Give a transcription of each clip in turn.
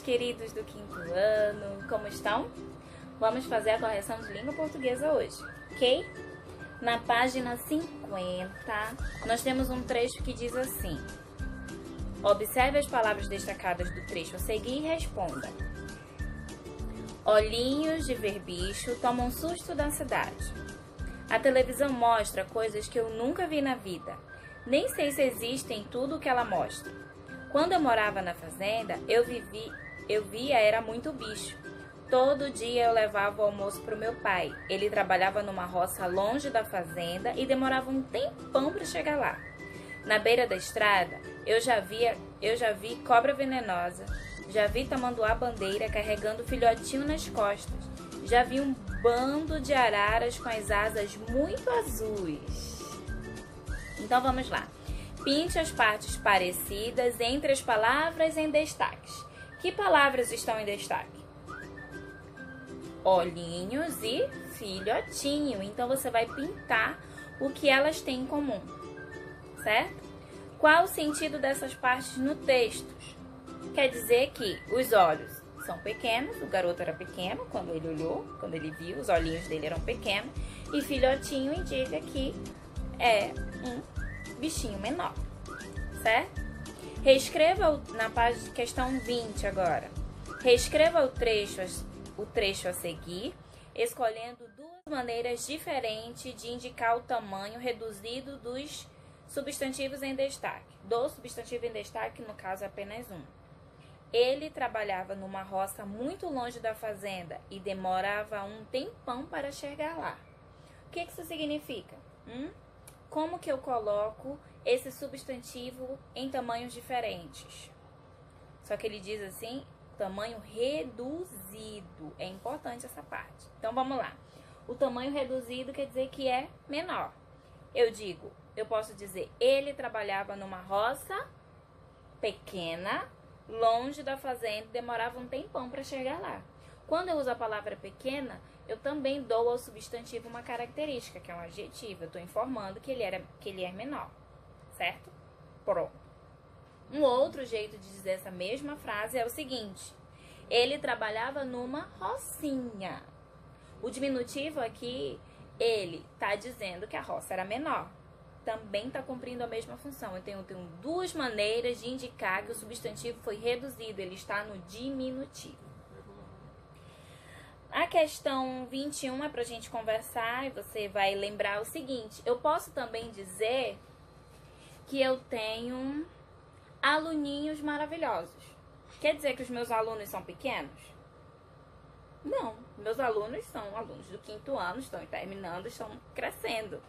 queridos do quinto ano, como estão? Vamos fazer a correção de língua portuguesa hoje, ok? Na página 50, nós temos um trecho que diz assim: observe as palavras destacadas do trecho a seguir e responda. Olhinhos de ver bicho tomam susto da cidade. A televisão mostra coisas que eu nunca vi na vida. Nem sei se existem tudo o que ela mostra. Quando eu morava na fazenda, eu via era muito bicho. Todo dia eu levava o almoço para o meu pai. Ele trabalhava numa roça longe da fazenda e demorava um tempão para chegar lá. Na beira da estrada, eu já vi cobra venenosa, já vi tamanduá-bandeira carregando filhotinho nas costas, já vi um bando de araras com as asas muito azuis. Então vamos lá. Pinte as partes parecidas entre as palavras em destaques. Que palavras estão em destaque? Olhinhos e filhotinho. Então você vai pintar o que elas têm em comum, certo? Qual o sentido dessas partes no texto? Quer dizer que os olhos são pequenos, o garoto era pequeno quando ele olhou, quando ele viu, os olhinhos dele eram pequenos, e filhotinho indica que é um bichinho menor, certo? Reescreva na página questão 20 agora. Reescreva o trecho a seguir, escolhendo duas maneiras diferentes de indicar o tamanho reduzido dos substantivos em destaque. Do substantivo em destaque, no caso, é apenas um. Ele trabalhava numa roça muito longe da fazenda e demorava um tempão para chegar lá. O que isso significa? Como que eu coloco esse substantivo em tamanhos diferentes? Só que ele diz assim, tamanho reduzido. É importante essa parte. Então, vamos lá. O tamanho reduzido quer dizer que é menor. Eu posso dizer, ele trabalhava numa roça pequena, longe da fazenda, e demorava um tempão para chegar lá. Quando eu uso a palavra pequena, eu também dou ao substantivo uma característica, que é um adjetivo. Eu estou informando que ele é menor, certo? Pronto. Um outro jeito de dizer essa mesma frase é o seguinte: ele trabalhava numa rocinha. O diminutivo aqui, ele está dizendo que a roça era menor. Também está cumprindo a mesma função. Eu tenho duas maneiras de indicar que o substantivo foi reduzido. Ele está no diminutivo. A questão 21 é para a gente conversar e você vai lembrar o seguinte: eu posso também dizer que eu tenho aluninhos maravilhosos. Quer dizer que os meus alunos são pequenos? Não, meus alunos são alunos do quinto ano, estão terminando, estão crescendo.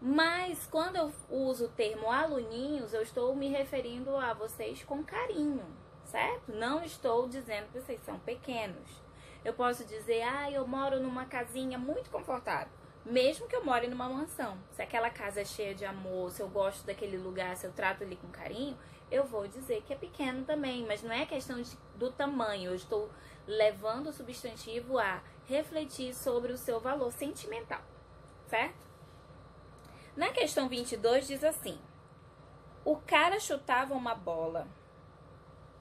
Mas quando eu uso o termo aluninhos, eu estou me referindo a vocês com carinho, certo? Não estou dizendo que vocês são pequenos. Eu posso dizer, eu moro numa casinha muito confortável, mesmo que eu more numa mansão. Se aquela casa é cheia de amor, se eu gosto daquele lugar, se eu trato ele com carinho, eu vou dizer que é pequeno também. Mas não é questão do tamanho, eu estou levando o substantivo a refletir sobre o seu valor sentimental, certo? Na questão 22 diz assim: o cara chutava uma bola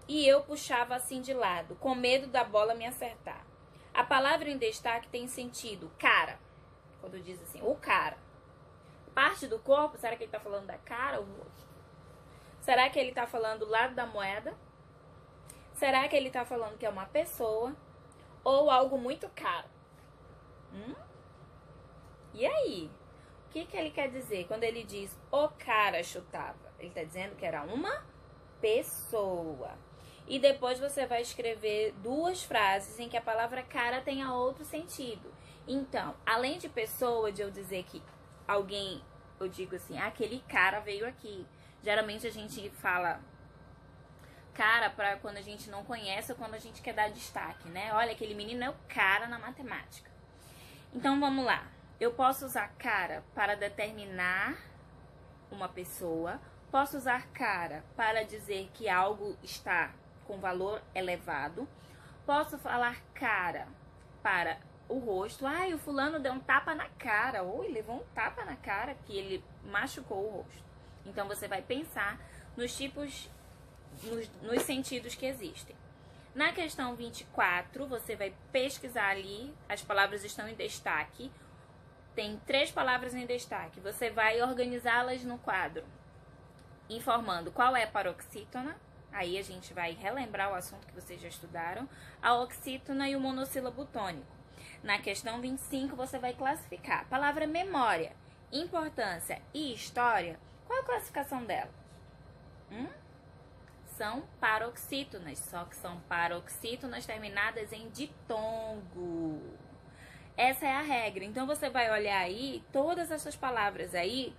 e eu puxava assim de lado, com medo da bola me acertar. A palavra em destaque tem sentido cara. Quando diz assim, o cara. Parte do corpo, será que ele está falando da cara ou do rosto? Será que ele está falando do lado da moeda? Será que ele está falando que é uma pessoa? Ou algo muito caro? E aí? O que ele quer dizer quando ele diz o cara chutava? Ele está dizendo que era uma pessoa. E depois você vai escrever duas frases em que a palavra cara tenha outro sentido. Então, além de pessoa, de eu dizer que alguém, eu digo assim, aquele cara veio aqui. Geralmente a gente fala cara para quando a gente não conhece ou quando a gente quer dar destaque, né? Olha, aquele menino é o cara na matemática. Então, vamos lá. Eu posso usar cara para determinar uma pessoa. Posso usar cara para dizer que algo está com valor elevado. Posso falar cara para o rosto. O fulano deu um tapa na cara. Ou ele levou um tapa na cara que ele machucou o rosto. Então, você vai pensar nos tipos, nos sentidos que existem. Na questão 24, você vai pesquisar ali, as palavras estão em destaque. Tem 3 palavras em destaque. Você vai organizá-las no quadro, informando qual é a paroxítona. Aí a gente vai relembrar o assunto que vocês já estudaram. A oxítona e o monossílabo tônico. Na questão 25, você vai classificar a palavra memória, importância e história. Qual a classificação dela? São paroxítonas, só que são paroxítonas terminadas em ditongo. Essa é a regra. Então, você vai olhar aí, todas essas palavras aí,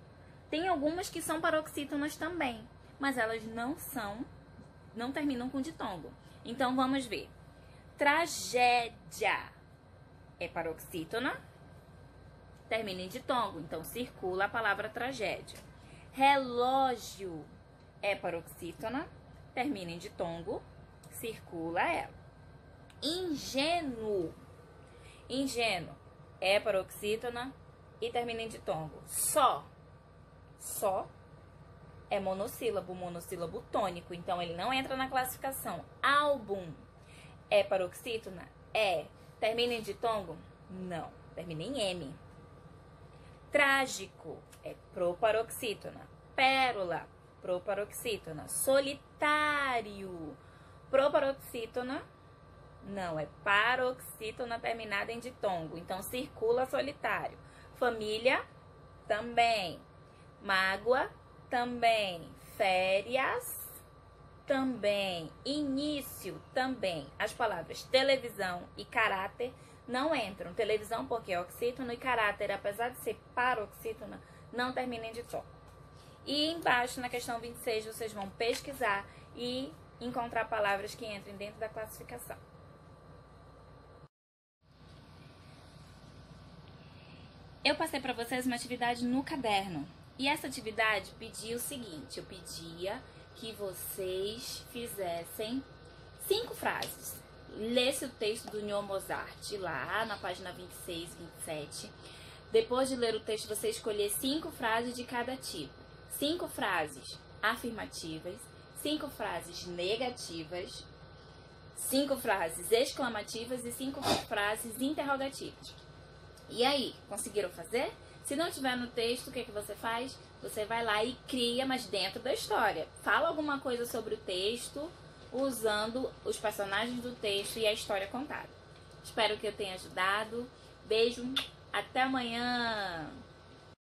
tem algumas que são paroxítonas também, mas elas não terminam com ditongo. Então, vamos ver. Tragédia é paroxítona, termina em ditongo, então circula a palavra tragédia. Relógio é paroxítona, termina em ditongo, circula ela. Ingênuo é paroxítona e termina em ditongo. Só é monossílabo tônico, então ele não entra na classificação. Álbum é paroxítona? Termina em ditongo? Não, termina em M. Trágico é proparoxítona. Pérola, proparoxítona. Solitário, proparoxítona. Não, é paroxítona terminada em ditongo. Então, circula solitário. Família, também. Mágoa, também. Férias, também. Início, também. As palavras televisão e caráter não entram. Televisão porque é oxítona e caráter, apesar de ser paroxítona, não termina em ditongo. E embaixo, na questão 26, vocês vão pesquisar e encontrar palavras que entrem dentro da classificação. Eu passei para vocês uma atividade no caderno. E essa atividade pedia o seguinte: eu pedia que vocês fizessem 5 frases. Lesse o texto do Neo Mozart lá na página 26, 27. Depois de ler o texto, você escolher 5 frases de cada tipo. 5 frases afirmativas, 5 frases negativas, 5 frases exclamativas e 5 frases interrogativas. E aí, conseguiram fazer? Se não tiver no texto, o que você faz? Você vai lá e cria, mas dentro da história. Fala alguma coisa sobre o texto, usando os personagens do texto e a história contada. Espero que eu tenha ajudado. Beijo, até amanhã!